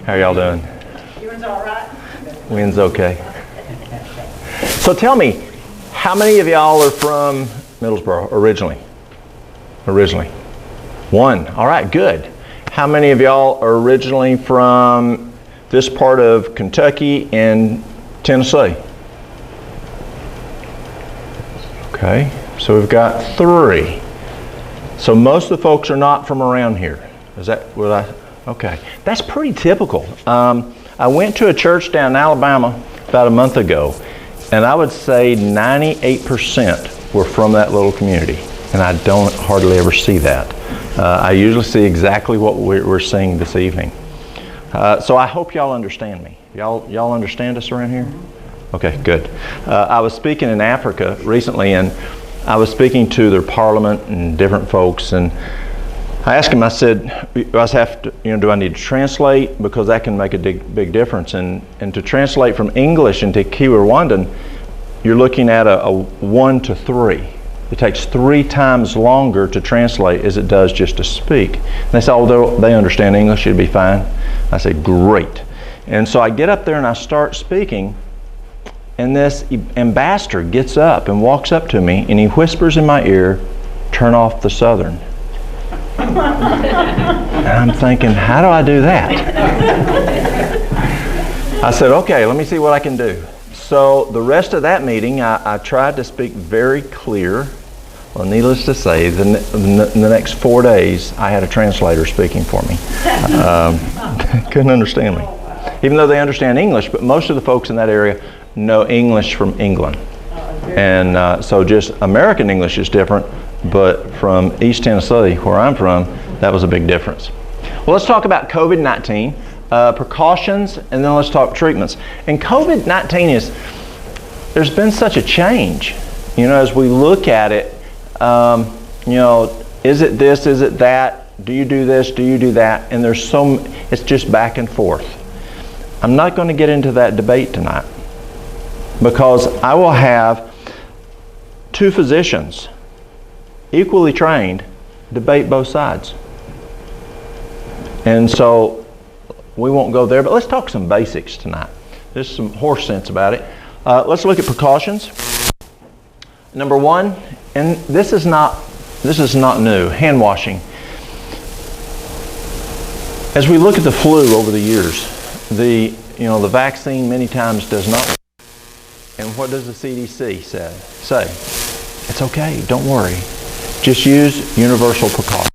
How y'all doing? Yours all right? Wind's okay. So tell me, how many of y'all are from Middlesboro originally? One. All right, good. How many of y'all are originally from this part of Kentucky and Tennessee? Okay, so we've got 3. So most of the folks are not from around here. Is that what okay. That's pretty typical. I went to a church down in Alabama about a month ago, and I would say 98% were from that little community, and I don't hardly ever see that. I usually see exactly what we're seeing this evening. So I hope y'all understand me. Y'all understand us around here? Okay, good. I was speaking in Africa recently, and I was speaking to their parliament and different folks, and I asked him, I said, do I need to translate? Because that can make a big difference. And to translate from English into Kinyarwanda, you're looking at a 1 to 3. It takes 3 times longer to translate as it does just to speak. And they said, oh, they understand English, it'll be fine. I said, great. And so I get up there and I start speaking, and this ambassador gets up and walks up to me, and he whispers in my ear, turn off the Southern. And I'm thinking, how do I do that? I said, okay, let me see what I can do. So the rest of that meeting, I tried to speak very clear. Well, needless to say, the next 4 days, I had a translator speaking for me. Couldn't understand me. Even though they understand English, but most of the folks in that area know English from England. And so just American English is different, but from East Tennessee, where I'm from, that was a big difference. Well, let's talk about COVID-19, precautions, and then let's talk treatments. And COVID-19 there's been such a change. As we look at it, is it this, is it that? Do you do this, do you do that? And it's just back and forth. I'm not going to get into that debate tonight, because I will have 2 physicians equally trained debate both sides. And so we won't go there, but let's talk some basics tonight. There's some horse sense about it. Let's look at precautions. Number 1, and this is not new, hand washing. As we look at the flu over the years, the vaccine many times does not work. And what does the CDC say? It's okay, don't worry. Just use universal precautions.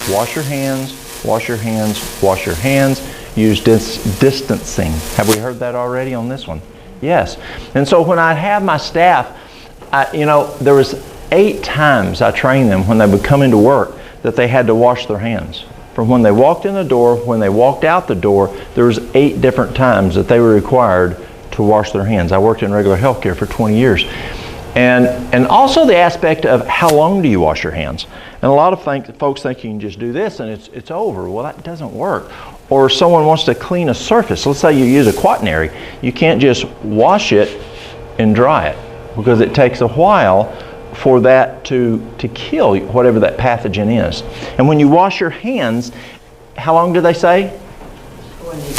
Wash your hands, wash your hands, wash your hands. Use distancing. Have we heard that already on this one? Yes. And so when I have my staff, there was 8 times I trained them when they would come into work that they had to wash their hands. From when they walked in the door, when they walked out the door, there was 8 different times that they were required to wash their hands. I worked in regular healthcare for 20 years. And also the aspect of how long do you wash your hands? And a lot of folks think you can just do this and it's over. Well, that doesn't work. Or someone wants to clean a surface. Let's say you use a quaternary. You can't just wash it and dry it, because it takes a while for that to kill whatever that pathogen is. And when you wash your hands, how long do they say?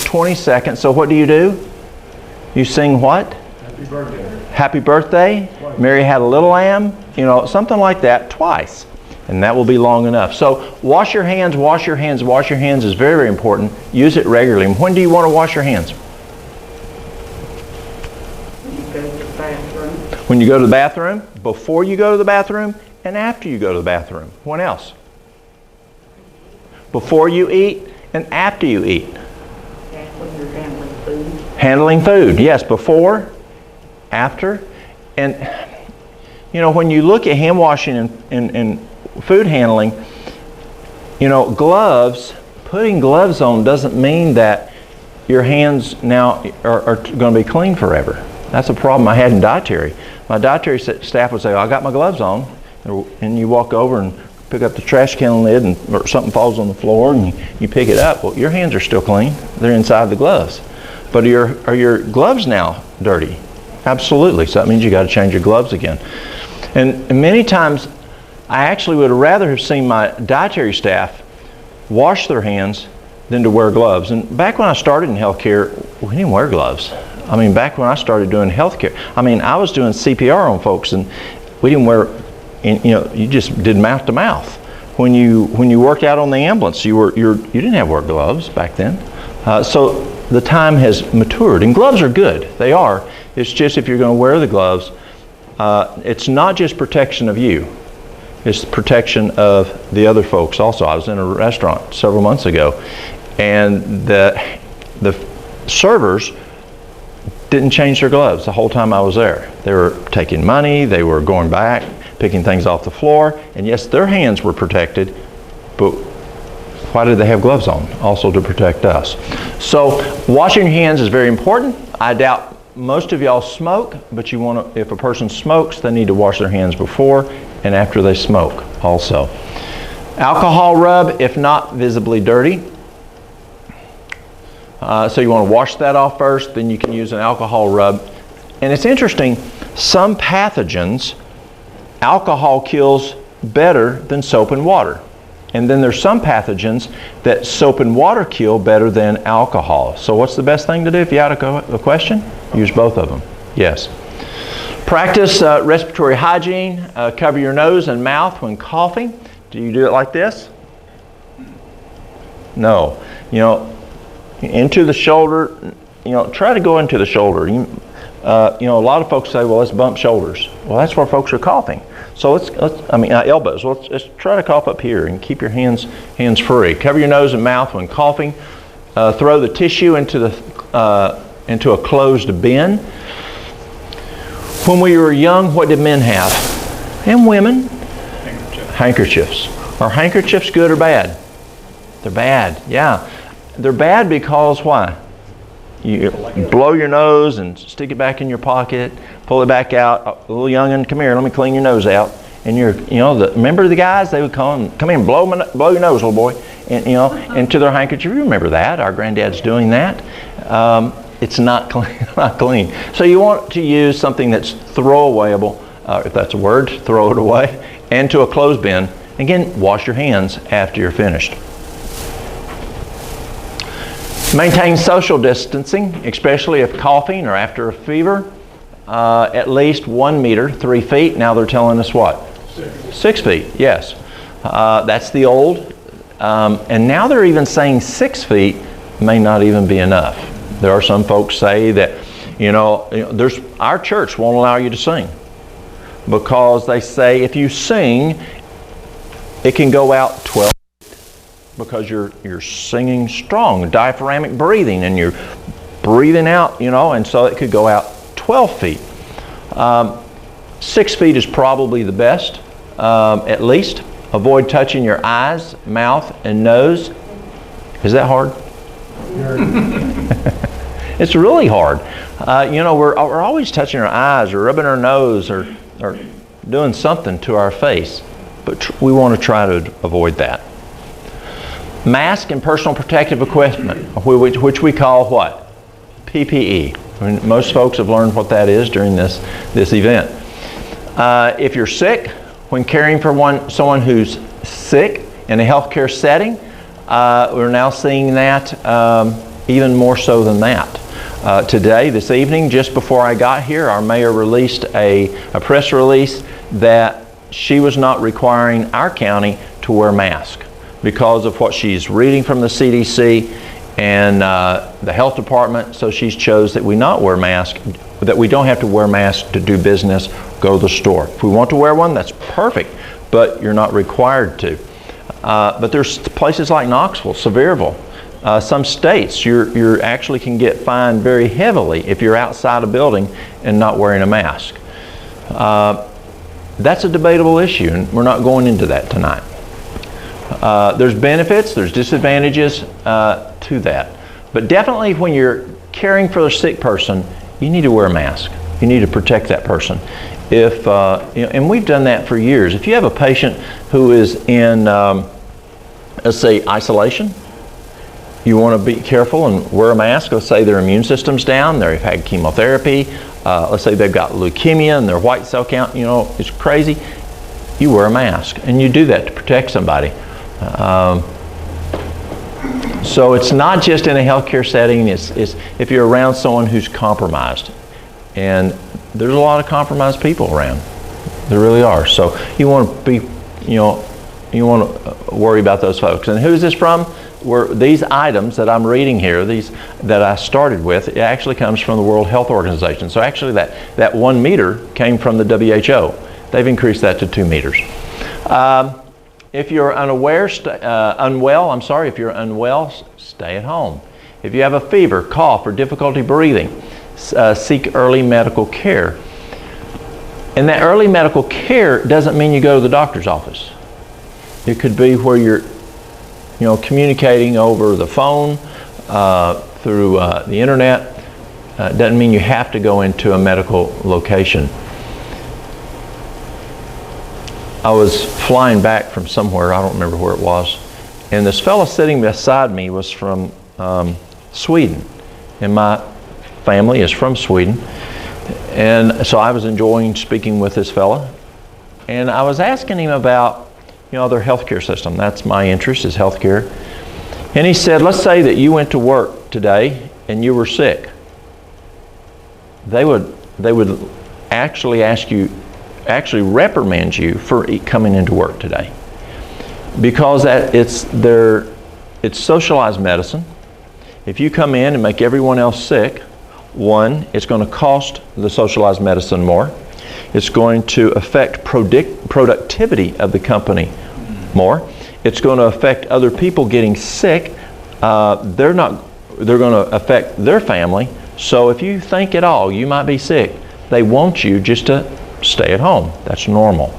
20 seconds. So what do? You sing what? Happy birthday. Happy birthday. Mary had a little lamb. Something like that twice. And that will be long enough. So wash your hands, wash your hands, wash your hands is very, very important. Use it regularly. And when do you want to wash your hands? When you go to the bathroom, before you go to the bathroom, and after you go to the bathroom. When else? Before you eat and after you eat. When you're handling food. Handling food, yes, before, after. And, when you look at hand washing and food handling, gloves, putting gloves on doesn't mean that your hands now are going to be clean forever. That's a problem I had in dietary. My dietary staff would say, I got my gloves on, and you walk over and pick up the trash can lid or something falls on the floor and you pick it up. Well, your hands are still clean. They're inside the gloves. But are your gloves now dirty? Absolutely. So that means you got to change your gloves again. And many times, I actually would have rather have seen my dietary staff wash their hands than to wear gloves. And back when I started in healthcare, we didn't wear gloves. I mean, back when I started doing healthcare, I mean, I was doing CPR on folks, and we didn't wear, you just did mouth to mouth. When you worked out on the ambulance, you didn't have to wear gloves back then. So the time has matured, and gloves are good. They are. It's just if you're going to wear the gloves, it's not just protection of you. It's protection of the other folks also. I was in a restaurant several months ago, and the servers didn't change their gloves the whole time I was there. They were taking money, they were going back, picking things off the floor, and yes, their hands were protected, but why did they have gloves on? Also to protect us. So washing your hands is very important. I doubt most of y'all smoke, but you want to, if a person smokes, they need to wash their hands before and after they smoke also. Alcohol rub, if not visibly dirty. So you want to wash that off first, then you can use an alcohol rub. And it's interesting, some pathogens, alcohol kills better than soap and water. And then there's some pathogens that soap and water kill better than alcohol. So what's the best thing to do if you had a question? Use both of them. Yes. Practice respiratory hygiene. Cover your nose and mouth when coughing. Do you do it like this? No. Into the shoulder. Try to go into the shoulder. A lot of folks say, well, let's bump shoulders. Well, that's where folks are coughing. So elbows. Let's try to cough up here and keep your hands free. Cover your nose and mouth when coughing. Throw the tissue into a closed bin. When we were young, what did men have? And women? Handkerchiefs. Are handkerchiefs good or bad? They're bad, yeah. They're bad because why? You blow your nose and stick it back in your pocket, pull it back out. Little young'un, come here, let me clean your nose out. And remember the guys? They would come in, blow your nose, little boy, and into their handkerchief. You remember that? Our granddad's doing that. It's not clean. So you want to use something that's throwawayable, if that's a word, throw it away, and to a closed bin. Again, wash your hands after you're finished. Maintain social distancing, especially if coughing or after a fever. At least 1 meter, 3 feet. Now they're telling us what? 6 feet, yes. That's the old. And now they're even saying 6 feet may not even be enough. There are some folks say that, our church won't allow you to sing because they say if you sing, it can go out 12 feet because you're singing strong, diaphragmatic breathing, and you're breathing out, and so it could go out 12 feet. 6 feet is probably the best, at least. Avoid touching your eyes, mouth, and nose. Is that hard? It's really hard. We're always touching our eyes or rubbing our nose or doing something to our face, but we want to try to avoid that. Mask and personal protective equipment, which we call what? PPE. Most folks have learned what that is during this event. If you're sick, when caring for someone who's sick in a healthcare setting, we're now seeing that even more so than that. Today, this evening, just before I got here, our mayor released a press release that she was not requiring our county to wear masks because of what she's reading from the CDC and the health department. So she's chose that we not wear masks, that we don't have to wear masks to do business, go to the store. If we want to wear one, that's perfect, but you're not required to. But there's places like Knoxville, Sevierville, some states, you actually can get fined very heavily if you're outside a building and not wearing a mask. That's a debatable issue, and we're not going into that tonight. There's benefits, there's disadvantages to that. But definitely when you're caring for a sick person, you need to wear a mask. You need to protect that person. And we've done that for years. If you have a patient who is in, let's say, isolation, you want to be careful and wear a mask. Let's say their immune system's down, they've had chemotherapy, let's say they've got leukemia and their white cell count, is crazy. You wear a mask, and you do that to protect somebody. So it's not just in a healthcare setting, it's if you're around someone who's compromised. And there's a lot of compromised people around. There really are. So you want to be, you want to worry about those folks. And who's this from? These items that I'm reading here, these that I started with, it actually comes from the World Health Organization. So actually that 1 meter came from the WHO. They've increased that to 2 meters. If you're unwell, stay at home. If you have a fever, cough, or difficulty breathing, seek early medical care. And that early medical care doesn't mean you go to the doctor's office. It could be where you're communicating over the phone, through the internet. It doesn't mean you have to go into a medical location. I was flying back from somewhere, I don't remember where it was, and this fellow sitting beside me was from Sweden, and my family is from Sweden, and so I was enjoying speaking with this fellow, and I was asking him about their healthcare system. That's my interest, is healthcare. And he said, let's say that you went to work today and you were sick. They would actually reprimand you for coming into work today, because it's socialized medicine. If you come in and make everyone else sick, one, it's going to cost the socialized medicine more. It's going to affect productivity of the company more. It's going to affect other people getting sick. They're going to affect their family. So if you think at all you might be sick, they want you just to stay at home. That's normal.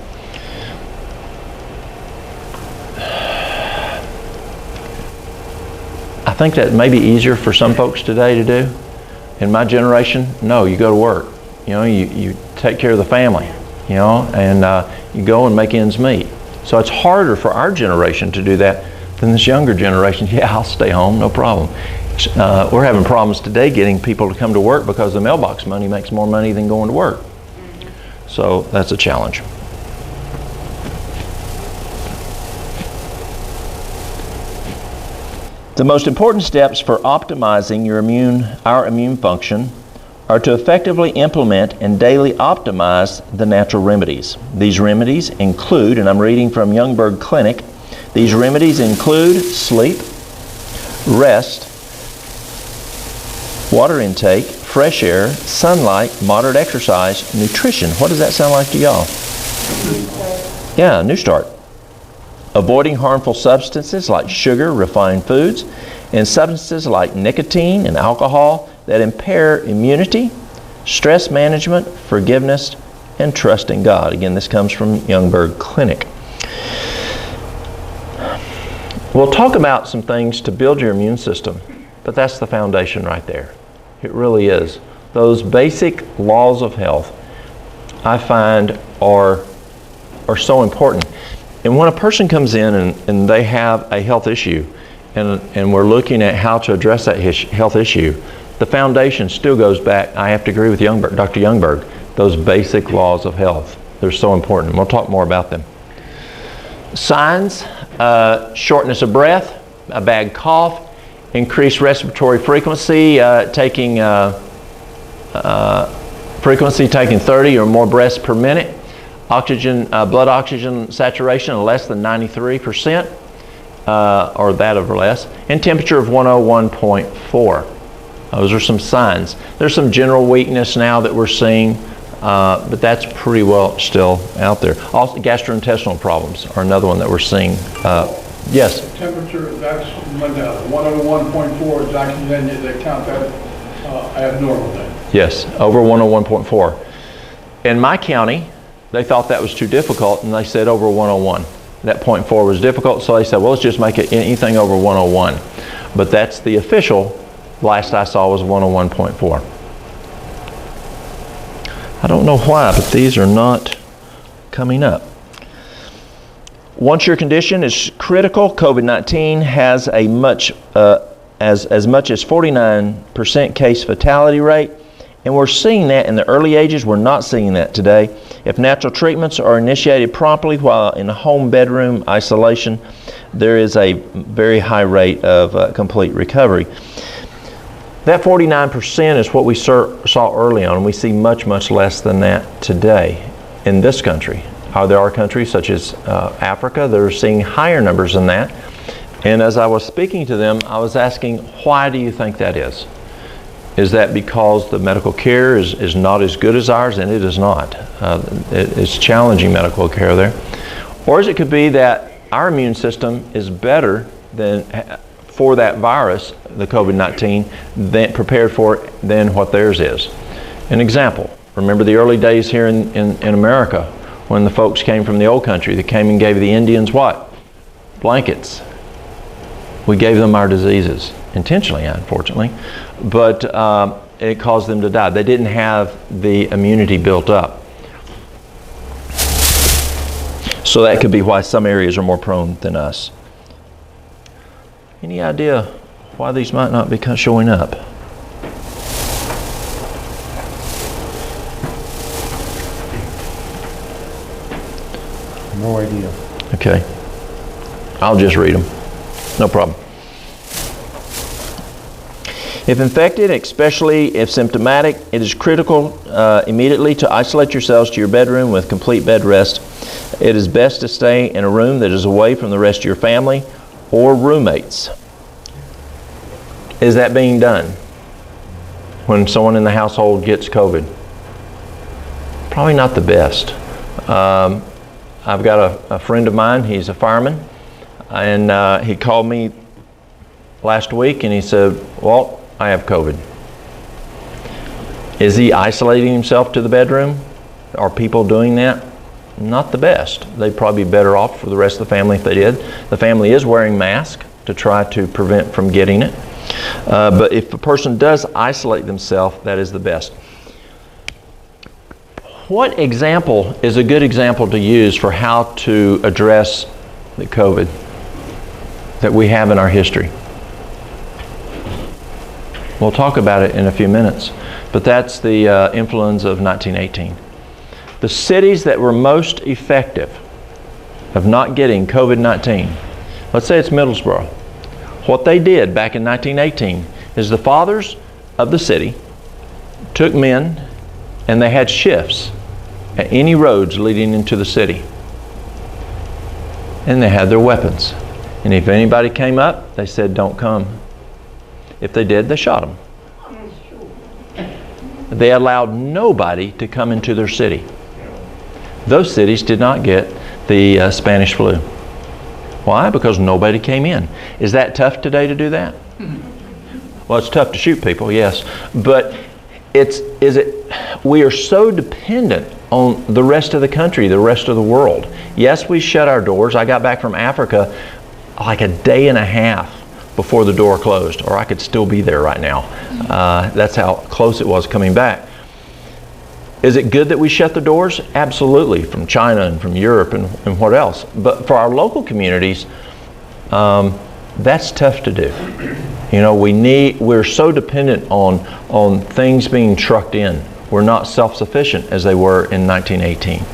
I think that may be easier for some folks today to do. In my generation, no, you go to work. You take care of the family, and you go and make ends meet. So it's harder for our generation to do that than this younger generation. Yeah, I'll stay home, no problem. We're having problems today getting people to come to work because the mailbox money makes more money than going to work. So that's a challenge. The most important steps for optimizing our immune function are to effectively implement and daily optimize the natural remedies. These remedies include, and I'm reading from Youngberg Clinic, these remedies include sleep, rest, water intake, fresh air, sunlight, moderate exercise, nutrition. What does that sound like to y'all? Yeah, New Start. Avoiding harmful substances like sugar, refined foods, and substances like nicotine and alcohol that impair immunity, stress management, forgiveness, and trust in God. Again, this comes from Youngberg Clinic. We'll talk about some things to build your immune system, but that's the foundation right there. It really is. Those basic laws of health, I find, are so important. And when a person comes in and they have a health issue, and we're looking at how to address that health issue, the foundation still goes back. I have to agree with Dr. Youngberg. Those basic laws of health, they're so important. We'll talk more about them. Signs, shortness of breath, a bad cough, increased respiratory frequency, taking 30 or more breaths per minute, blood oxygen saturation of less than 93%, or that of less, and temperature of 101.4. Those are some signs. There's some general weakness now that we're seeing, but that's pretty well still out there. Also, gastrointestinal problems are another one that we're seeing. Yes? Temperature, that's 101.4 is actually, then they count that abnormal then? Yes, over 101.4. In my county, they thought that was too difficult, and they said over 101. That 0.4 was difficult, so they said, well, let's just make it anything over 101. But that's the official, last I saw was 101.4. I don't know why, but these are not coming up. Once your condition is critical, COVID-19 has as much as 49% case fatality rate, and we're seeing that in the early ages. We're not seeing that today. If natural treatments are initiated promptly while in home bedroom isolation, there is a very high rate of complete recovery. That 49% is what we saw early on, and we see much, much less than that today in this country. There are countries such as Africa that are seeing higher numbers than that. And as I was speaking to them, I was asking, why do you think that is? Is that because the medical care is not as good as ours? And it is not. It's challenging medical care there. Or it could be that our immune system is better for that virus, the COVID-19, prepared for it than what theirs is. An example, remember the early days here in America when the folks came from the old country that came and gave the Indians what? Blankets. We gave them our diseases, intentionally, unfortunately, but it caused them to die. They didn't have the immunity built up. So that could be why some areas are more prone than us. Any idea why these might not be showing up? No idea. Okay. I'll just read them. No problem. If infected, especially if symptomatic, it is critical immediately to isolate yourselves to your bedroom with complete bed rest. It is best to stay in a room that is away from the rest of your family or roommates. Is that being done when someone in the household gets COVID? Probably not the best. I've got a friend of mine, he's a fireman, and he called me last week and he said, Walt, I have COVID. Is he isolating himself to the bedroom? Are people doing that? Not the best. They'd probably be better off for the rest of the family if they did. The family is wearing masks to try to prevent from getting it. But if a person does isolate themselves, that is the best. What example is a good example to use for how to address the COVID that we have in our history? We'll talk about it in a few minutes, but that's the influenza of 1918. The cities that were most effective of not getting COVID-19, let's say it's Middlesboro. What they did back in 1918 is the fathers of the city took men and they had shifts at any roads leading into the city. And they had their weapons. And if anybody came up, they said, don't come. If they did, they shot them. They allowed nobody to come into their city. Those cities did not get the Spanish flu. Why? Because nobody came in. Is that tough today to do that? Well, it's tough to shoot people, yes. But we are so dependent on the rest of the country, the rest of the world. Yes, we shut our doors. I got back from Africa like a day and a half before the door closed, or I could still be there right now. That's how close it was coming back. Is it good that we shut the doors? Absolutely, from China and from Europe and what else. But for our local communities, that's tough to do. You know, we're so dependent on things being trucked in. We're not self-sufficient as they were in 1918.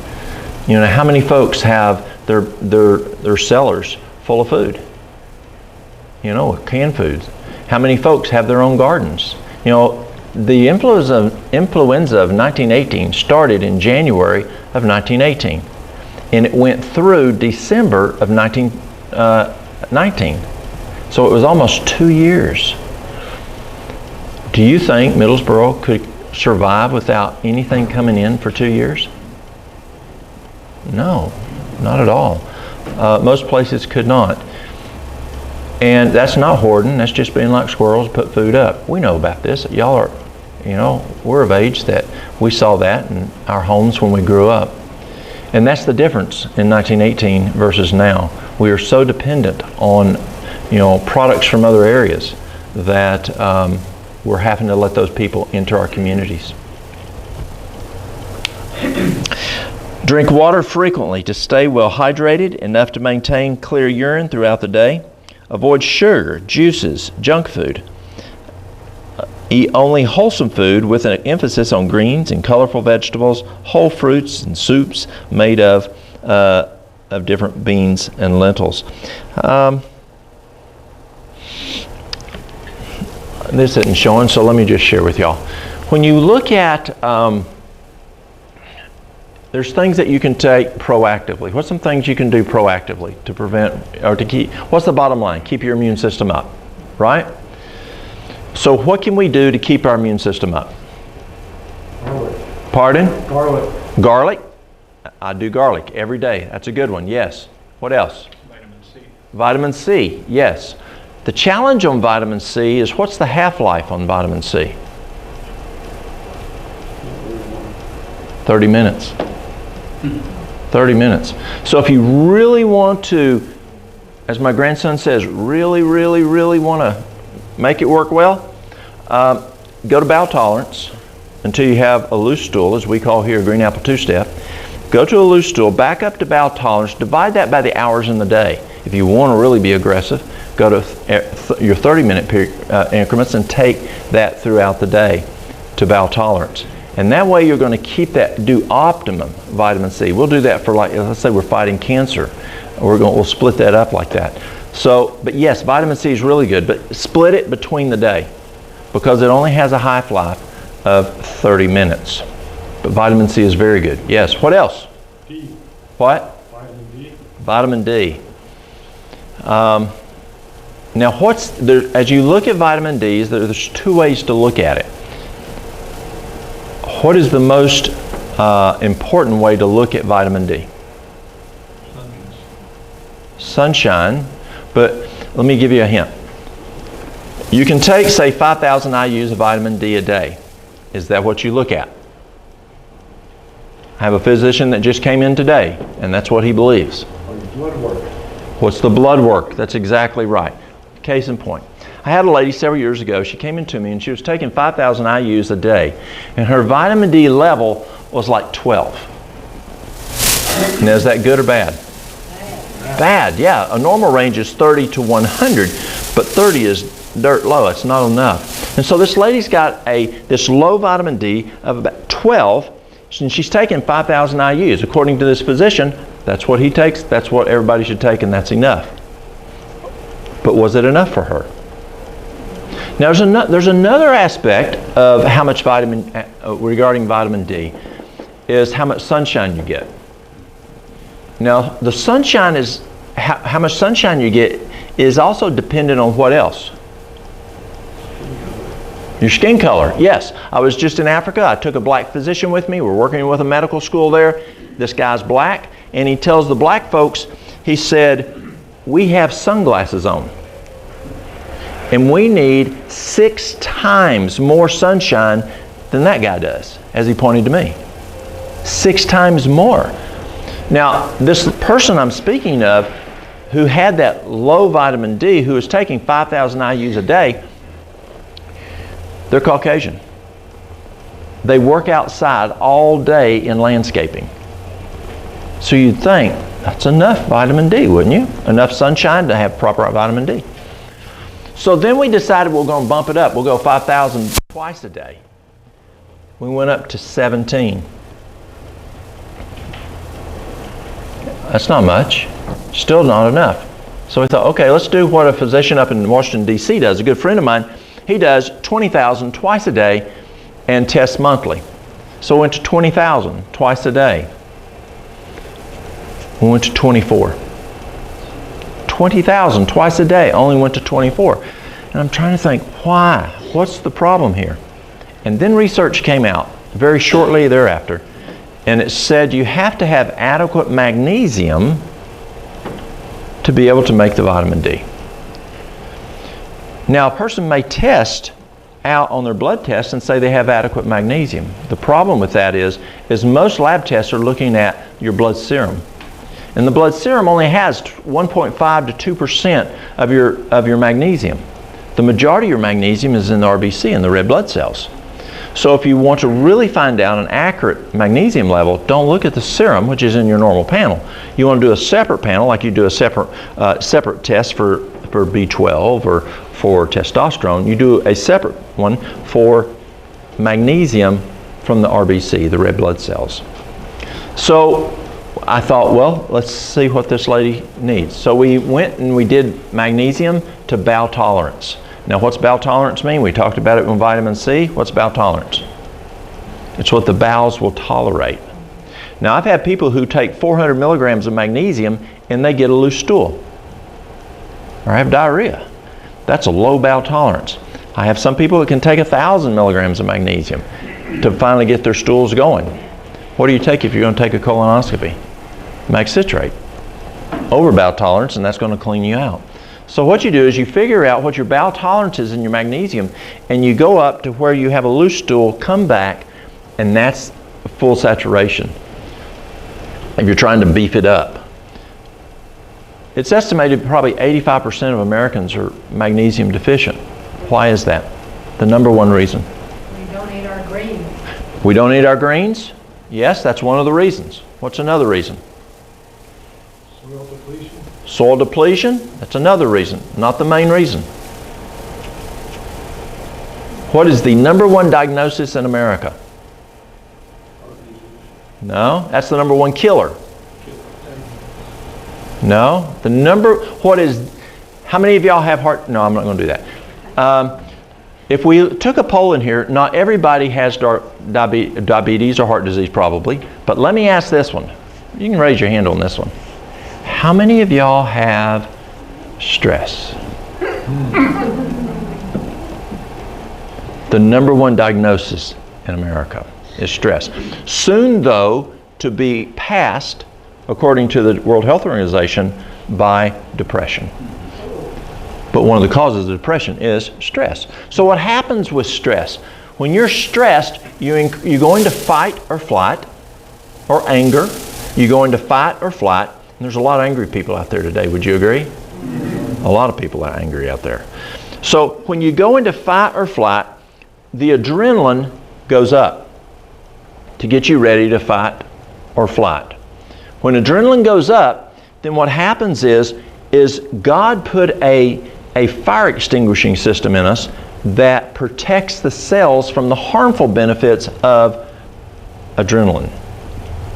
You know, how many folks have their cellars full of food? You know, canned foods. How many folks have their own gardens? You know, the influenza of 1918 started in January of 1918, and it went through December of 1919. So it was almost 2 years. Do you think Middlesboro could survive without anything coming in for 2 years? No, not at all. Most places could not. And that's not hoarding, that's just being like squirrels, put food up. We know about this. Y'all are, you know, we're of age that we saw that in our homes when we grew up. And that's the difference in 1918 versus now. We are so dependent on, you know, products from other areas that we're having to let those people into our communities. Drink water frequently to stay well hydrated, enough to maintain clear urine throughout the day. Avoid sugar, juices, junk food. Eat only wholesome food with an emphasis on greens and colorful vegetables, whole fruits and soups made of of different beans and lentils. This isn't showing, so let me just share with y'all. When you look at, there's things that you can take proactively. What's some things you can do proactively to prevent or to keep, what's the bottom line? Keep your immune system up, right? So what can we do to keep our immune system up? Garlic. Pardon? Garlic. Garlic? I do garlic every day. That's a good one, yes. What else? Vitamin C. Vitamin C, yes. The challenge on vitamin C is what's the half-life on vitamin C? 30 minutes. 30 minutes. So if you really want to, as my grandson says, really want to make it work well, go to bowel tolerance until you have a loose stool, as we call here green apple two-step. Go to a loose stool, back up to bowel tolerance, divide that by the hours in the day. If you want to really be aggressive, go to your 30-minute increments and take that throughout the day to bowel tolerance. And that way you're going to keep that, do optimum vitamin C. We'll do that for, like, let's say we're fighting cancer. We'll split that up like that. So, but yes, vitamin C is really good, but split it between the day because it only has a half-life of 30 minutes. But vitamin C is very good. Yes, what else? D. What? Vitamin D. Vitamin D. Now, as you look at vitamin D, there's two ways to look at it. What is the most important way to look at vitamin D? Sunshine. But let me give you a hint. You can take, say, 5,000 IUs of vitamin D a day. Is that what you look at? I have a physician that just came in today, and that's what he believes. Blood work. What's the blood work? That's exactly right. Case in point. I had a lady several years ago, she came in to me and she was taking 5,000 IUs a day, and her vitamin D level was like 12. Now, is that good or bad? Bad, yeah. A normal range is 30 to 100, but 30 is dirt low. It's not enough. And so this lady's got this low vitamin D of about 12, and she's taking 5,000 IUs. According to this physician, that's what he takes, that's what everybody should take, and that's enough. But was it enough for her? Now, there's another aspect of how much regarding vitamin D, is how much sunshine you get. Now, the sunshine is, how much sunshine you get is also dependent on what else? Your skin color, yes. I was just in Africa. I took a black physician with me. We're working with a medical school there. This guy's black, and he tells the black folks, he said, we have sunglasses on. And we need 6 times more sunshine than that guy does, as he pointed to me. 6 times more. Now, this person I'm speaking of, who had that low vitamin D, who was taking 5,000 IUs a day, they're Caucasian. They work outside all day in landscaping. So you'd think, that's enough vitamin D, wouldn't you? Enough sunshine to have proper vitamin D. So then we decided we're going to bump it up. We'll go 5,000 twice a day. We went up to 17. That's not much. Still not enough. So we thought, okay, let's do what a physician up in Washington, D.C. does. A good friend of mine, he does 20,000 twice a day and tests monthly. So we went to 20,000 twice a day. We went to 24. 20,000 twice a day, only went to 24. And I'm trying to think, why? What's the problem here? And then research came out very shortly thereafter, and it said you have to have adequate magnesium to be able to make the vitamin D. Now, a person may test out on their blood test and say they have adequate magnesium. The problem with that is most lab tests are looking at your blood serum. And the blood serum only has 1.5 to 2% of your magnesium. The majority of your magnesium is in the RBC, in the red blood cells. So if you want to really find out an accurate magnesium level, don't look at the serum, which is in your normal panel. You want to do a separate panel, like you do a separate test for B12 or for testosterone. You do a separate one for magnesium from the RBC, the red blood cells. So I thought, well, let's see what this lady needs. So we went and we did magnesium to bowel tolerance. Now, what's bowel tolerance mean? We talked about it with vitamin C. What's bowel tolerance? It's what the bowels will tolerate. Now, I've had people who take 400 milligrams of magnesium and they get a loose stool or have diarrhea. That's a low bowel tolerance. I have some people that can take 1,000 milligrams of magnesium to finally get their stools going. What do you take if you're going to take a colonoscopy? Mag citrate. Over bowel tolerance, and that's going to clean you out. So what you do is you figure out what your bowel tolerance is in your magnesium, and you go up to where you have a loose stool, come back, and that's full saturation. If you're trying to beef it up. It's estimated probably 85% of Americans are magnesium deficient. Why is that? The number one reason. We don't eat our greens. We don't eat our greens? Yes, that's one of the reasons. What's another reason? Soil depletion. Soil depletion? That's another reason, not the main reason. What is the number one diagnosis in America? No, that's the number one killer. No, how many of y'all have heart? No, I'm not going to do that. If we took a poll in here, not everybody has diabetes or heart disease probably, but let me ask this one. You can raise your hand on this one. How many of y'all have stress? The number one diagnosis in America is stress. Soon, though, to be passed, according to the World Health Organization, by depression. But one of the causes of depression is stress. So what happens with stress? When you're stressed, you go into fight or flight, or anger. You go into fight or flight. And there's a lot of angry people out there today. Would you agree? A lot of people are angry out there. So when you go into fight or flight, the adrenaline goes up to get you ready to fight or flight. When adrenaline goes up, then what happens is God put a fire extinguishing system in us that protects the cells from the harmful benefits of adrenaline.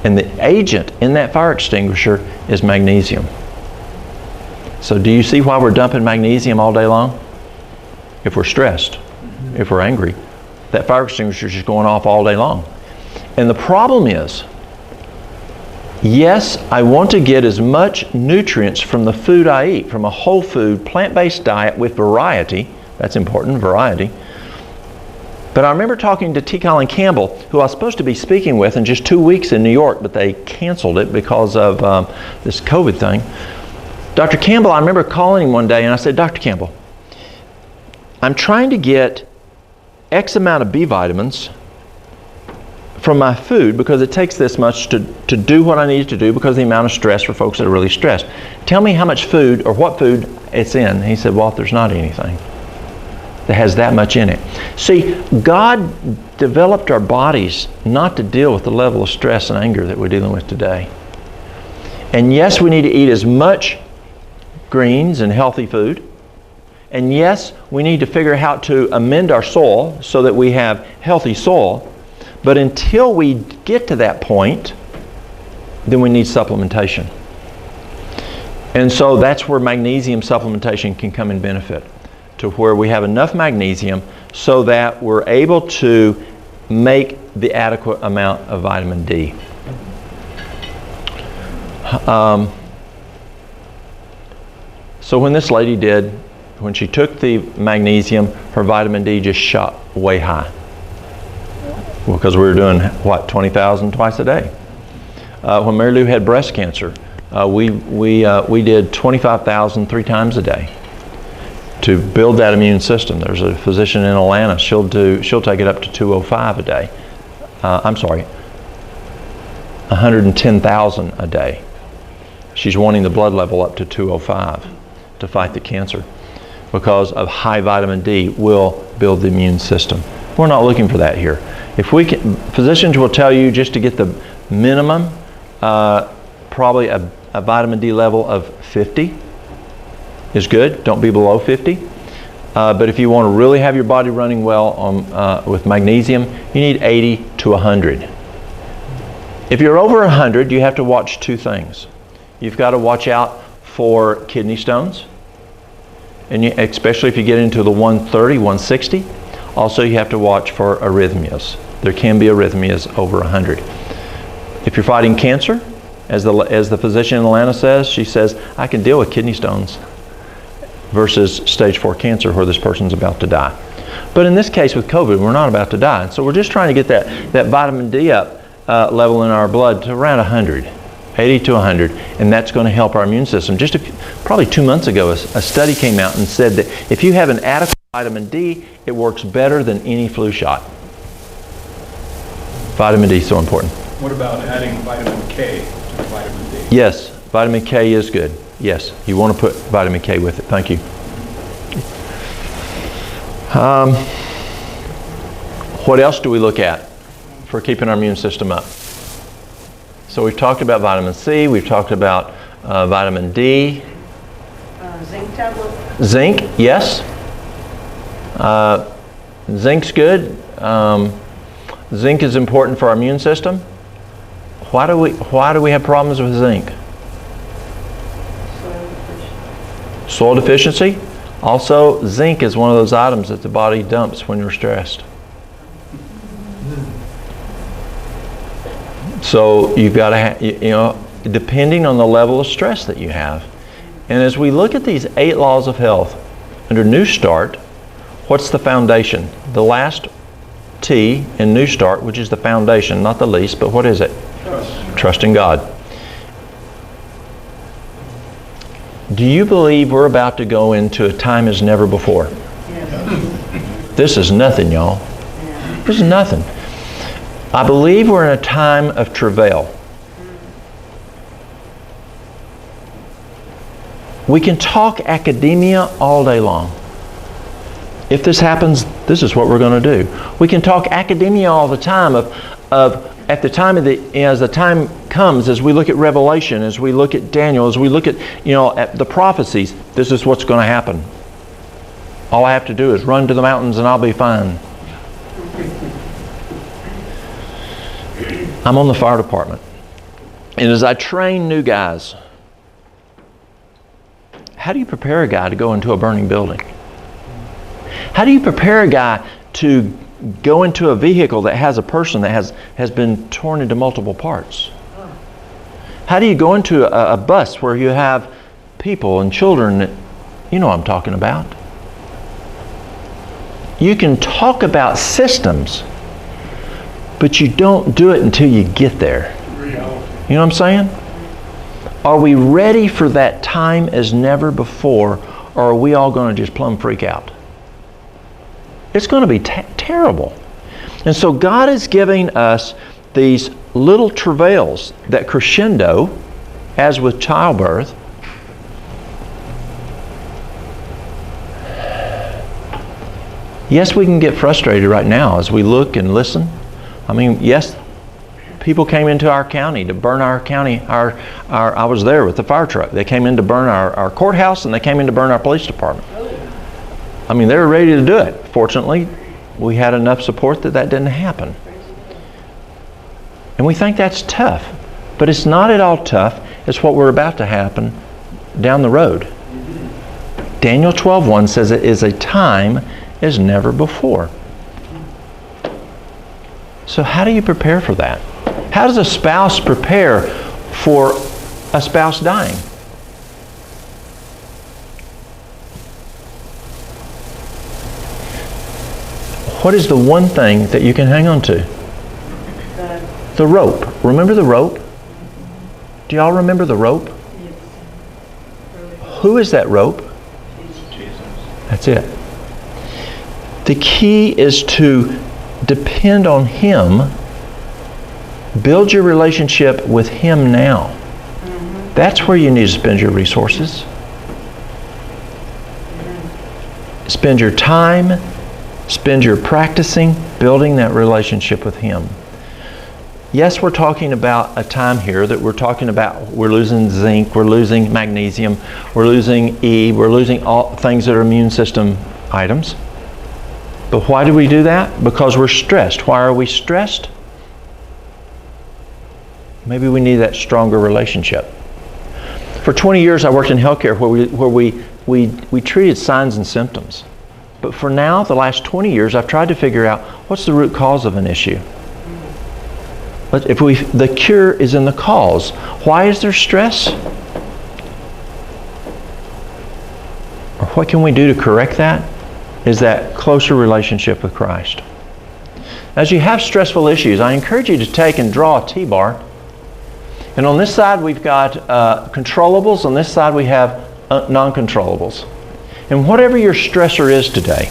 And the agent in that fire extinguisher is magnesium. So do you see why we're dumping magnesium all day long? If we're stressed, if we're angry, that fire extinguisher is just going off all day long. And the problem is, yes, I want to get as much nutrients from the food I eat, from a whole food, plant-based diet with variety. That's important, variety. But I remember talking to T. Colin Campbell, who I was supposed to be speaking with in just 2 weeks in New York, but they canceled it because of this COVID thing. Dr. Campbell, I remember calling him one day and I said, Dr. Campbell, I'm trying to get X amount of B vitamins from my food because it takes this much to do what I need to do because of the amount of stress for folks that are really stressed. Tell me how much food or what food it's in. He said, Walt, there's not anything that has that much in it. See, God developed our bodies not to deal with the level of stress and anger that we're dealing with today. And yes, we need to eat as much greens and healthy food. And yes, we need to figure out how to amend our soil so that we have healthy soil. But until we get to that point, then we need supplementation. And so that's where magnesium supplementation can come in benefit, to where we have enough magnesium so that we're able to make the adequate amount of vitamin D. So when this lady when she took the magnesium, her vitamin D just shot way high. Well, because we were doing, 20,000 twice a day. When Mary Lou had breast cancer, we did 25,000 3 times a day to build that immune system. There's a physician in Atlanta, she'll take it up to 205 a day. 110,000 a day. She's wanting the blood level up to 205 to fight the cancer because of high vitamin D will build the immune system. We're not looking for that here. If we can, physicians will tell you just to get the minimum, probably a vitamin D level of 50 is good. Don't be below 50. But if you want to really have your body running well with magnesium, you need 80 to 100. If you're over 100, you have to watch two things. You've got to watch out for kidney stones, and especially if you get into the 130, 160. Also, you have to watch for arrhythmias. There can be arrhythmias over 100. If you're fighting cancer, as the physician in Atlanta says, she says, I can deal with kidney stones versus stage 4 cancer where this person's about to die. But in this case with COVID, we're not about to die. And so we're just trying to get that vitamin D up level in our blood to around 100, 80 to 100, and that's going to help our immune system. Just probably 2 months ago, a study came out and said that if you have an adequate vitamin D, it works better than any flu shot. Vitamin D is so important. What about adding vitamin K to vitamin D? Yes, vitamin K is good. Yes, you want to put vitamin K with it. Thank you. What else do we look at for keeping our immune system up? So we've talked about vitamin C, we've talked about vitamin D. Zinc tablets. Zinc, yes. Zinc's good. Zinc is important for our immune system. Why do we have problems with zinc? Soil deficiency. Also, zinc is one of those items that the body dumps when you're stressed. So you've got to depending on the level of stress that you have. And as we look at these 8 laws of health, under New Start, what's the foundation? The last T in New Start, which is the foundation, not the least, but what is it? Trust. Trust in God. Do you believe we're about to go into a time as never before? Yes. This is nothing, y'all. This is nothing. I believe we're in a time of travail. We can talk academia all day long. If this happens, this is what we're going to do. We can talk academia all the time of at the time as the time comes, as we look at Revelation, as we look at Daniel, as we look at at the prophecies, this is what's going to happen. All I have to do is run to the mountains and I'll be fine. I'm on the fire department, and as I train new guys, how do you prepare a guy to go into a burning building? How do you prepare a guy to go into a vehicle that has a person that has been torn into multiple parts? How do you go into a bus where you have people and children that, you know what I'm talking about? You can talk about systems, but you don't do it until you get there. Reality. You know what I'm saying? Are we ready for that time as never before, or are we all going to just plumb freak out? It's going to be terrible. And so God is giving us these little travails that crescendo, as with childbirth. Yes, we can get frustrated right now as we look and listen. I mean, yes, people came into our county to burn our county. I was there with the fire truck. They came in to burn our courthouse, and they came in to burn our police department. I mean, they were ready to do it. Fortunately, we had enough support that didn't happen. And we think that's tough. But it's not at all tough. It's what we're about to happen down the road. Daniel 12:1 says it is a time as never before. So how do you prepare for that? How does a spouse prepare for a spouse dying? What is the one thing that you can hang on to? The rope. Remember the rope? Do y'all remember the rope? Who is that rope? Jesus. That's it. The key is to depend on Him. Build your relationship with Him now. That's where you need to spend your resources. Spend your time. Spend your practicing building that relationship with Him. Yes, we're talking about a time here that we're talking about we're losing zinc, we're losing magnesium, we're losing E, we're losing all things that are immune system items. But why do we do that? Because we're stressed. Why are we stressed? Maybe we need that stronger relationship. For 20 years, I worked in healthcare where we treated signs and symptoms. But for now, the last 20 years, I've tried to figure out what's the root cause of an issue. But the cure is in the cause. Why is there stress? Or what can we do to correct that? Is that closer relationship with Christ. As you have stressful issues, I encourage you to take and draw a T-bar. And on this side, we've got controllables. On this side, we have non-controllables. And whatever your stressor is today,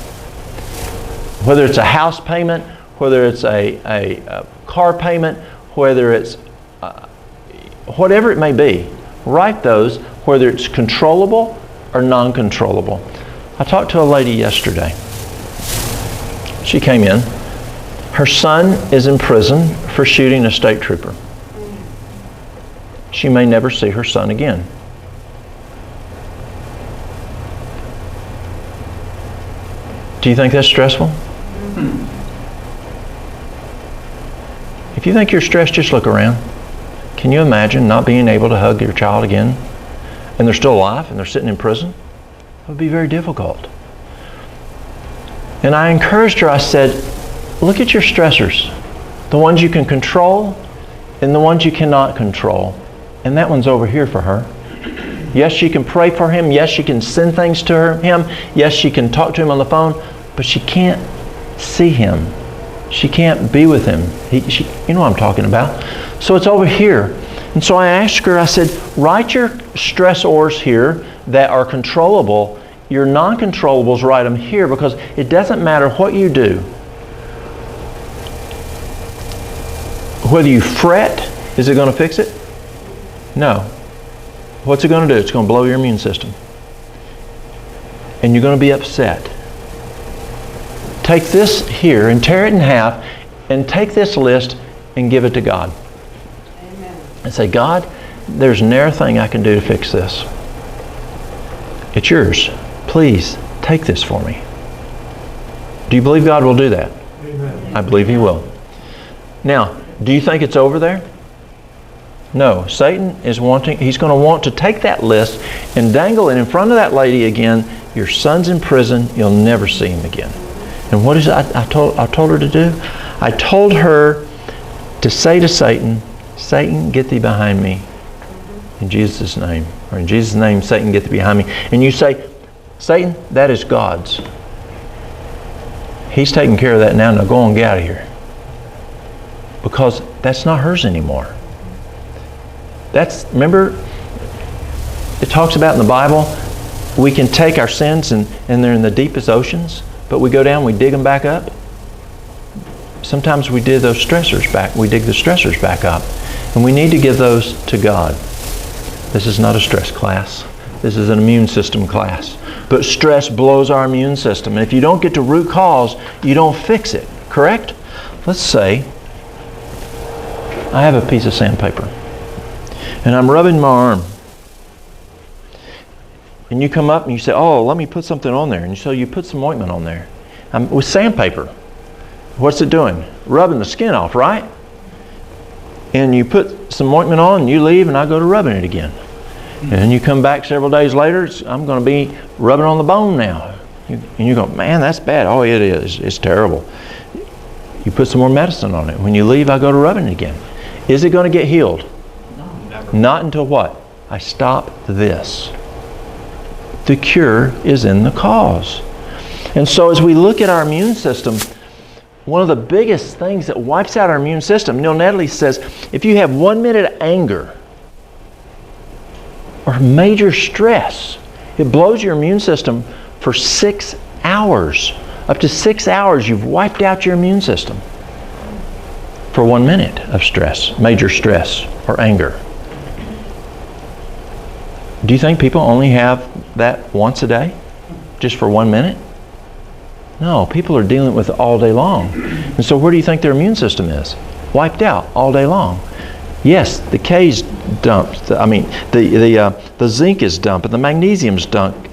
whether it's a house payment, whether it's a car payment, whether it's whatever it may be, write those, whether it's controllable or non-controllable. I talked to a lady yesterday. She came in. Her son is in prison for shooting a state trooper. She may never see her son again. Do you think that's stressful? If you think you're stressed, just look around. Can you imagine not being able to hug your child again? And they're still alive and they're sitting in prison? It would be very difficult. And I encouraged her, I said, look at your stressors. The ones you can control and the ones you cannot control. And that one's over here for her. Yes, she can pray for him. Yes, she can send things to him. Yes, she can talk to him on the phone. But she can't see him. She can't be with him. You know what I'm talking about. So it's over here. And so I asked her, I said, write your stressors here that are controllable. Your non-controllables, write them here, because it doesn't matter what you do. Whether you fret, is it going to fix it? No. What's it going to do? It's going to blow your immune system. And you're going to be upset. Take this here and tear it in half and take this list and give it to God. Amen. And say, God, there's ne'er a thing I can do to fix this. It's yours. Please take this for me. Do you believe God will do that? Amen. I believe He will. Now, do you think it's over there? No. Satan is he's going to want to take that list and dangle it in front of that lady again. Your son's in prison. You'll never see him again. And what is it I told her to do? I told her to say to Satan, Satan, get thee behind me. In Jesus' name. Or in Jesus' name, Satan, get thee behind me. And you say, Satan, that is God's. He's taking care of that now. Now go on, get out of here. Because that's not hers anymore. Remember, it talks about in the Bible, we can take our sins and they're in the deepest oceans, but we go down, we dig them back up. Sometimes we dig those stressors back. We dig the stressors back up. And we need to give those to God. This is not a stress class. This is an immune system class. But stress blows our immune system. And if you don't get to root cause, you don't fix it. Correct? Let's say I have a piece of sandpaper and I'm rubbing my arm. And you come up and you say, oh, let me put something on there. And so you put some ointment on there. With sandpaper. What's it doing? Rubbing the skin off, right? And you put some ointment on and you leave and I go to rubbing it again. And then you come back several days later, I'm going to be rubbing on the bone now. And you go, man, that's bad. Oh, it is. It's terrible. You put some more medicine on it. When you leave, I go to rubbing it again. Is it going to get healed? No, never. Not until what? I stop this. The cure is in the cause. And so as we look at our immune system, one of the biggest things that wipes out our immune system, Neil Nedley says, if you have 1 minute of anger or major stress, it blows your immune system for 6 hours. Up to 6 hours, you've wiped out your immune system for 1 minute of stress, major stress or anger. Do you think people only have that once a day? Just for 1 minute? No, people are dealing with it all day long. And so where do you think their immune system is? Wiped out all day long. Yes, the K's dumped. The zinc is dumped, and the magnesium's dumped,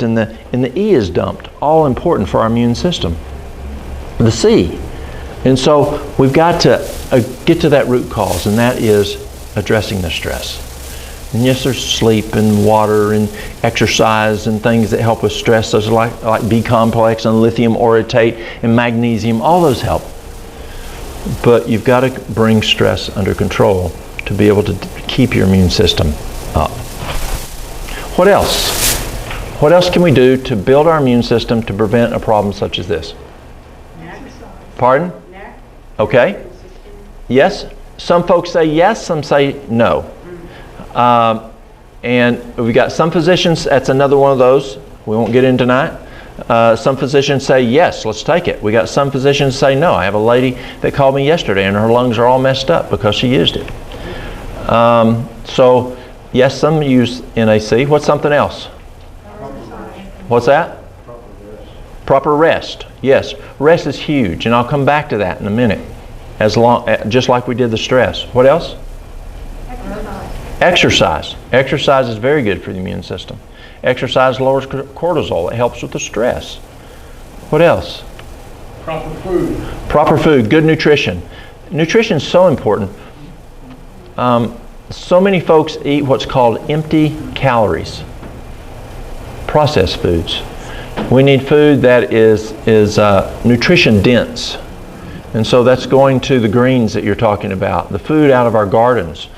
and the E is dumped. All important for our immune system. The C. And so we've got to get to that root cause, and that is addressing the stress. And yes, there's sleep and water and exercise and things that help with stress. Those are like B complex and lithium orotate and magnesium. All those help. But you've got to bring stress under control to be able to keep your immune system up. What else? What else can we do to build our immune system to prevent a problem such as this? Pardon? Okay. Yes. Some folks say yes, some say no. And we've got some physicians, that's another one of those. We won't get in tonight. Some physicians say yes, let's take it. We got some physicians say no. I have a lady that called me yesterday and her lungs are all messed up because she used it. So yes, some use NAC. What's something else? What's that? Proper rest. Yes, rest is huge, and I'll come back to that in a minute. Just like we did the stress. What else? Exercise. Exercise is very good for the immune system. Exercise lowers cortisol. It helps with the stress. What else? Proper food. Proper food. Good nutrition. Nutrition is so important. So many folks eat what's called empty calories. Processed foods. We need food that is nutrition dense. And so that's going to the greens that you're talking about. The food out of our gardens.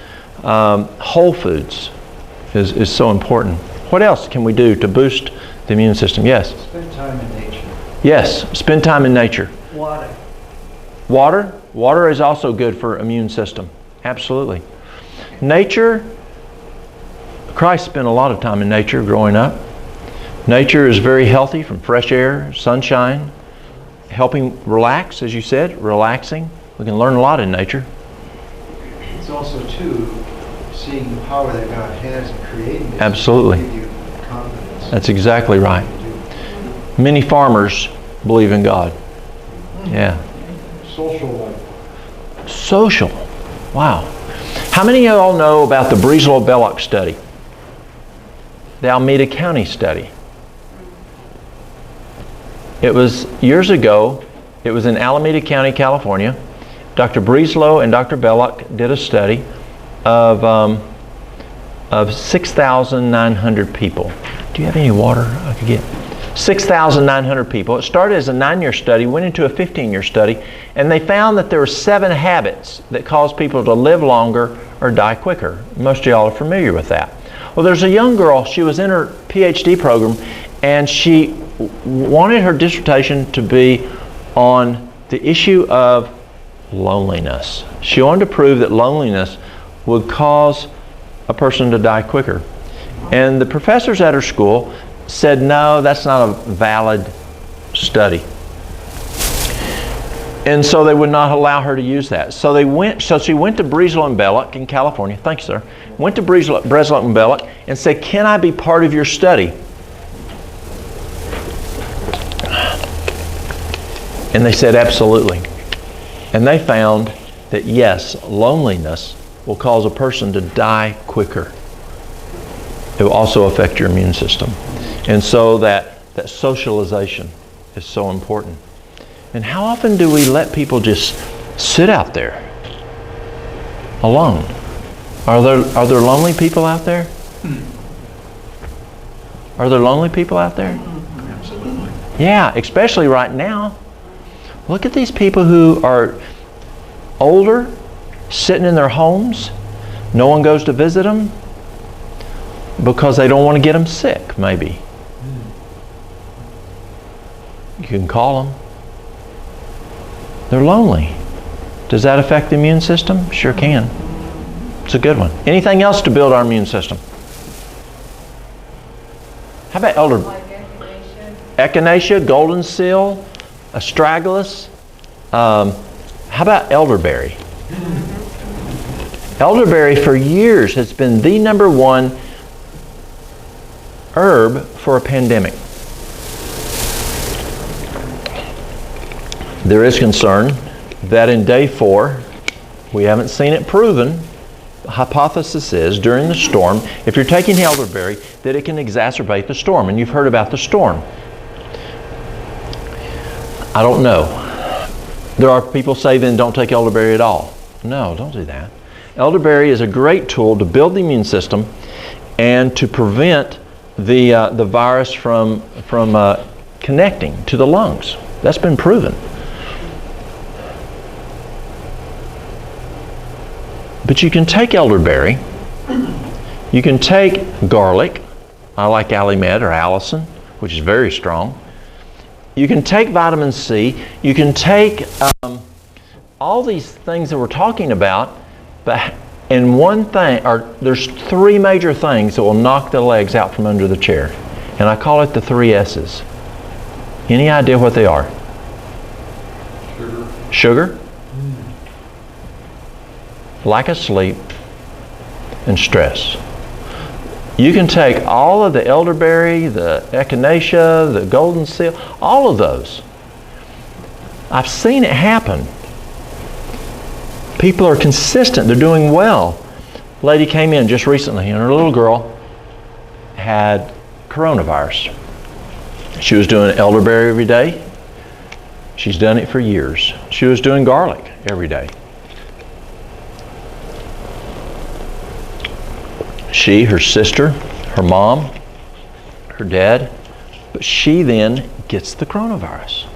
Whole foods is so important. What else can we do to boost the immune system? Yes? Spend time in nature. Yes, spend time in nature. Water. Water? Water is also good for immune system. Absolutely. Nature, Christ spent a lot of time in nature growing up. Nature is very healthy from fresh air, sunshine, helping relax, as you said, relaxing. We can learn a lot in nature. It's also, too, seeing the power that God has in creating this. Absolutely. Give you confidence. That's exactly right. Many farmers believe in God. Yeah. Social life. Social. Wow. How many of y'all know about the Middlesboro study? The Alameda County study. It was years ago. It was in Alameda County, California. Dr. Breeslow and Dr. Belloc did a study of 6,900 people. Do you have any water I could get? 6,900 people. It started as a 9-year study, went into a 15-year study, and they found that there were 7 habits that cause people to live longer or die quicker. Most of y'all are familiar with that. Well, there's a young girl, she was in her PhD program, and she wanted her dissertation to be on the issue of loneliness. She wanted to prove that loneliness would cause a person to die quicker. And the professors at her school said, no, that's not a valid study. And so they would not allow her to use that. So she went to Breeslow and Belloc in California. Thank you, sir. Went to Breeslow and Belloc and said, can I be part of your study? And they said, absolutely. And they found that yes, loneliness will cause a person to die quicker. It will also affect your immune system. And so that socialization is so important. And how often do we let people just sit out there alone? Are there lonely people out there? Are there lonely people out there? Absolutely. Yeah, especially right now. Look at these people who are older, sitting in their homes. No one goes to visit them because they don't want to get them sick, maybe. You can call them. They're lonely. Does that affect the immune system? Sure can. It's a good one. Anything else to build our immune system? How about echinacea, golden seal, astragalus? How about elderberry? Elderberry for years has been the #1 herb for a pandemic. There is concern that in day 4, we haven't seen it proven, the hypothesis is during the storm, if you're taking elderberry, that it can exacerbate the storm. And you've heard about the storm. I don't know. There are people say then don't take elderberry at all. No, don't do that. Elderberry is a great tool to build the immune system and to prevent the virus from connecting to the lungs. That's been proven. But you can take elderberry, you can take garlic. I like Alimed or Allison, which is very strong. You can take vitamin C. You can take all these things that we're talking about, but in one thing, there's three major things that will knock the legs out from under the chair. And I call it the 3 S's. Any idea what they are? Sugar, lack of sleep, and stress. You can take all of the elderberry, the echinacea, the golden seal, all of those. I've seen it happen. People are consistent. They're doing well. A lady came in just recently, and her little girl had coronavirus. She was doing elderberry every day. She's done it for years. She was doing garlic every day. She, her sister, her mom, her dad, but she then gets the coronavirus.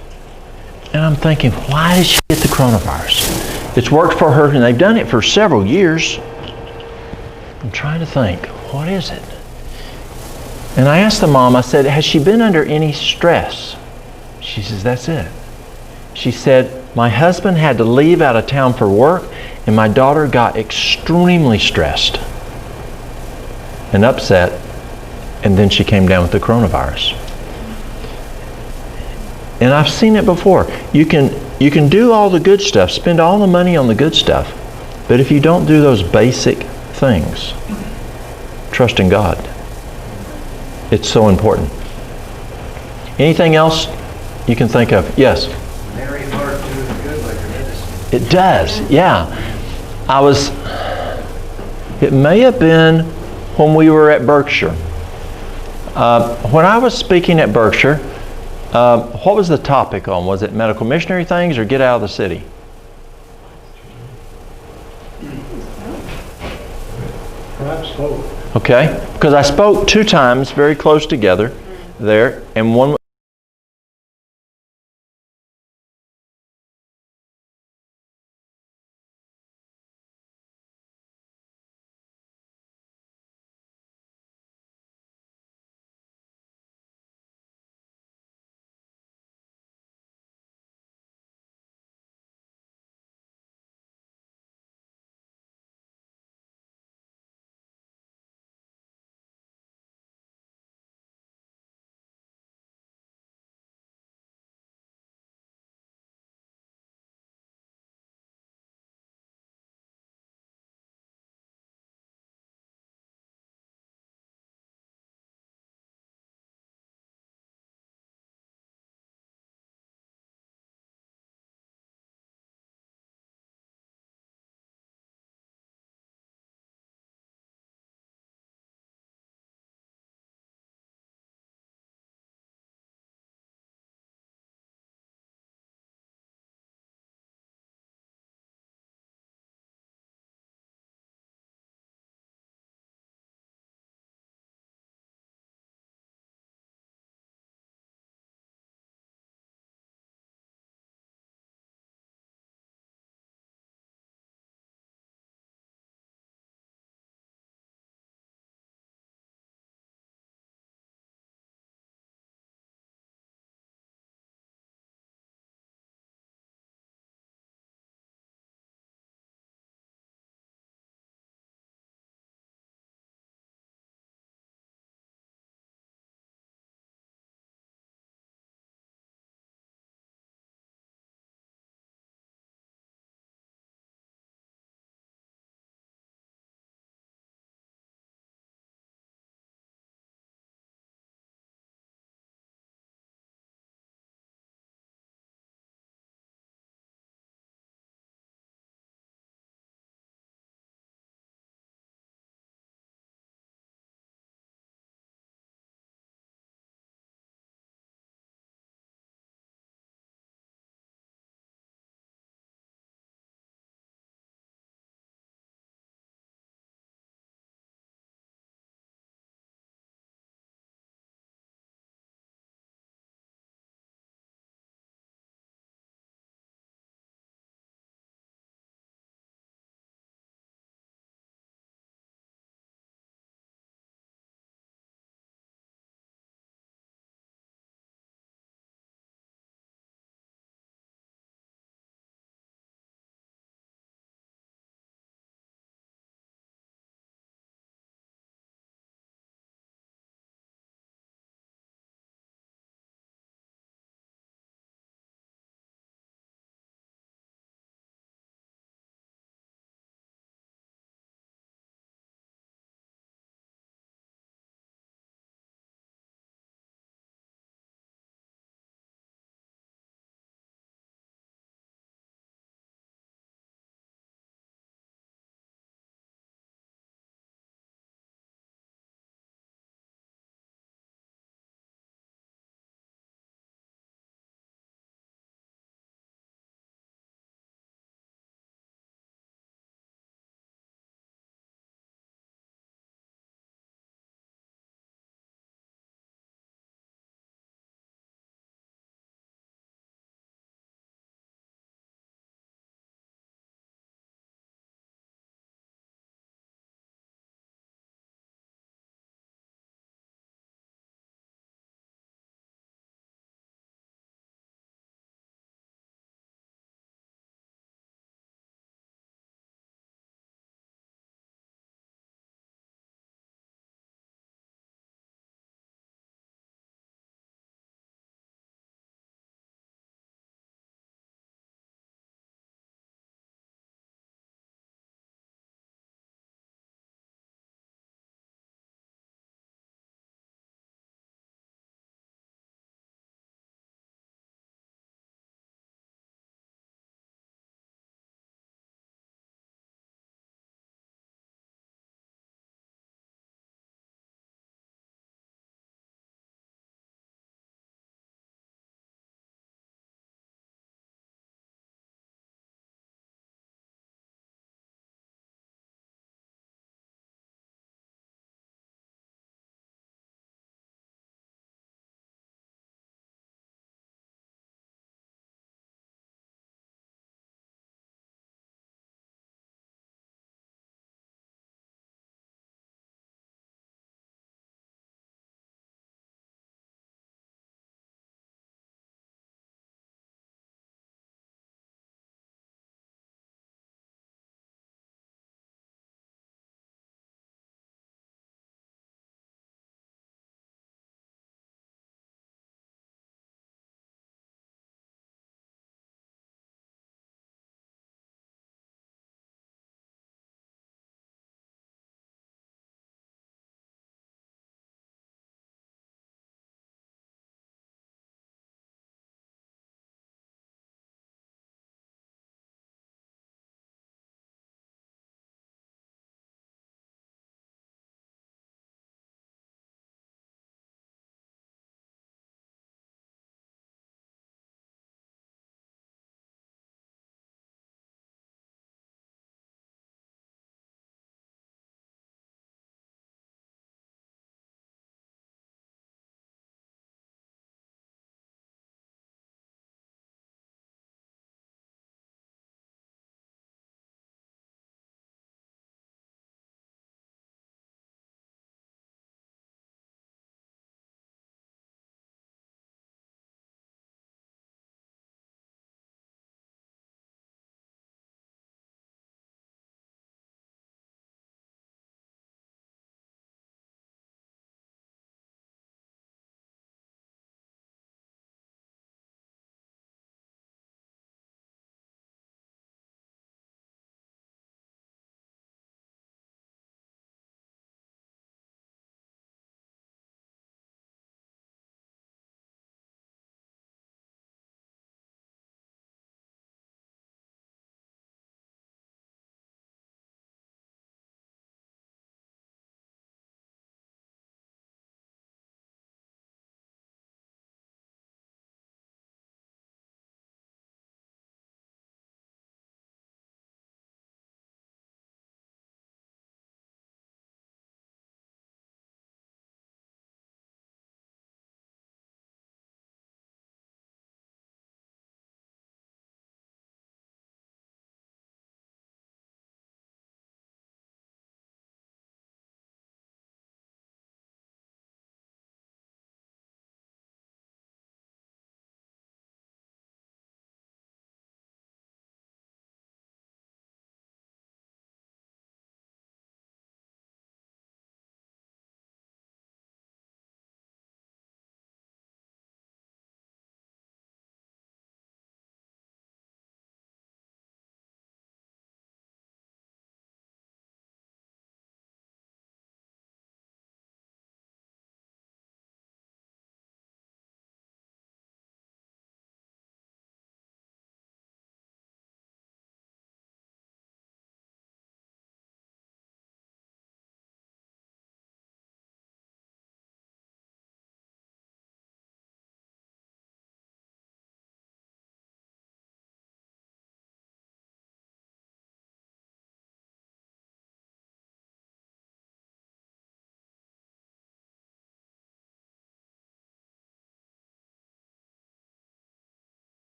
And I'm thinking, why did she get the coronavirus? It's worked for her, and they've done it for several years. I'm trying to think, what is it? And I asked the mom, I said, has she been under any stress? She says, that's it. She said, my husband had to leave out of town for work, and my daughter got extremely stressed and upset, and then she came down with the coronavirus. And I've seen it before. You can do all the good stuff, spend all the money on the good stuff, but if you don't do those basic things, trust in God, it's so important. Anything else you can think of? Yes? Merry heart doing good like a medicine. It does, yeah. It may have been when we were at Berkshire. When I was speaking at Berkshire, what was the topic on? Was it medical missionary things or get out of the city? Perhaps both. Okay, because I spoke 2 times very close together there, and one